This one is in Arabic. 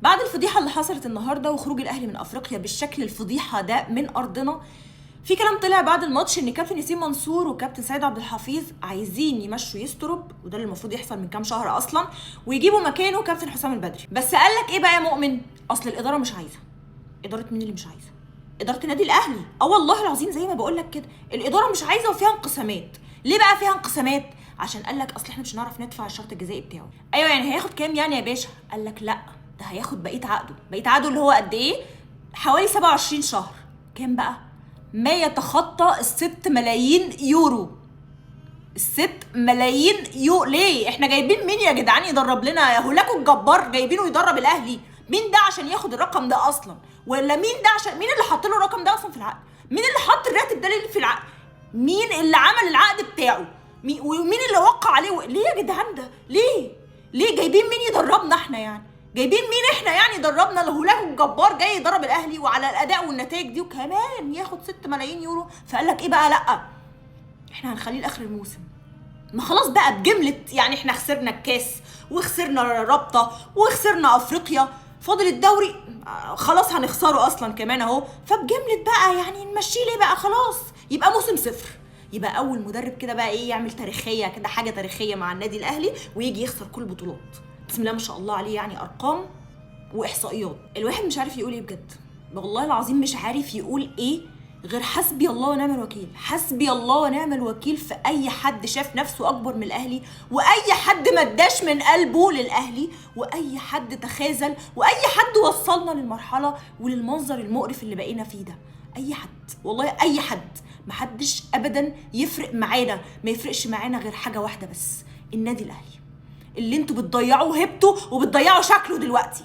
بعد الفضيحة اللي حصلت النهاردة وخروج الأهلي من أفريقيا بالشكل الفضيحة ده من أرضنا، في كلام طلع بعد الماتش إن كابتن ياسين منصور وكابتن سيد عبد الحفيظ عايزين يمشوا يسترب، وده اللي المفروض يحصل من كام شهر أصلا، ويجيبوا مكانه كابتن حسام البدري. بس قال لك إيه بقى يا مؤمن؟ أصل الإدارة مش عايزة. إدارة مين اللي مش عايزة؟ إدارة النادي الأهلي. والله العظيم زي ما بقول لك كده، الإدارة مش عايزة وفيها انقسامات. ليه بقى فيها انقسامات؟ عشان قال لك أصل إحنا مش هنعرف ندفع الشرط الجزائي بتاعه. أيوه يعني هياخد كام يعني يا باشا؟ قال لك لأ، ده هياخد بقيه عقده اللي هو قد ايه؟ حوالي 27 شهر. كام بقى؟ ما يتخطى ال6 ملايين يورو. ال6 ملايين يورو. ليه؟ احنا جايبين مين يا جدعان يدرب لنا؟ يا هولاكو الجبار جايبينه يدرب الاهلي. مين ده عشان ياخد الرقم ده اصلا؟ ولا مين ده عشان مين اللي حط له الرقم ده اصلا في العقد؟ مين اللي حط الراتب ده في العقد؟ مين اللي عمل العقد بتاعه؟ ومين اللي وقع عليه؟ ليه يا جدعان ده؟ ليه جايبين مين يدربنا احنا يعني؟ جايبين مين احنا يعني يدربنا؟ الهولاكو الجبار جاي يدرب الاهلي وعلى الاداء والنتائج دي، وكمان ياخد 6 ملايين يورو. فقال لك ايه بقى؟ لا احنا هنخليه لاخر الموسم. ما خلاص بقى بجمله، يعني احنا خسرنا الكاس وخسرنا الرابطه وخسرنا افريقيا، فاضل الدوري خلاص هنخسره اصلا كمان اهو. فبجمله بقى يعني نمشيه ليه بقى؟ خلاص يبقى موسم صفر. يبقى اول مدرب كده بقى ايه، يعمل تاريخيه كده، حاجه تاريخيه مع النادي الاهلي، ويجي يخسر كل البطولات. بسم الله ما شاء الله عليه، يعني ارقام واحصائيات. الواحد مش عارف يقول ايه بجد، والله العظيم مش عارف يقول ايه غير حسبي الله ونعم الوكيل. حسبي الله ونعم الوكيل في اي حد شاف نفسه اكبر من الاهلي، واي حد ما اداش من قلبه للاهلي، واي حد تخاذل، واي حد وصلنا للمرحله وللمنظر المقرف اللي بقينا فيه ده. اي حد، والله اي حد، محدش ابدا يفرق معانا. ما يفرقش معانا غير حاجه واحده بس، النادي الاهلي اللي انتوا بتضيعوا هيبته وبتضيعوا شكله دلوقتي.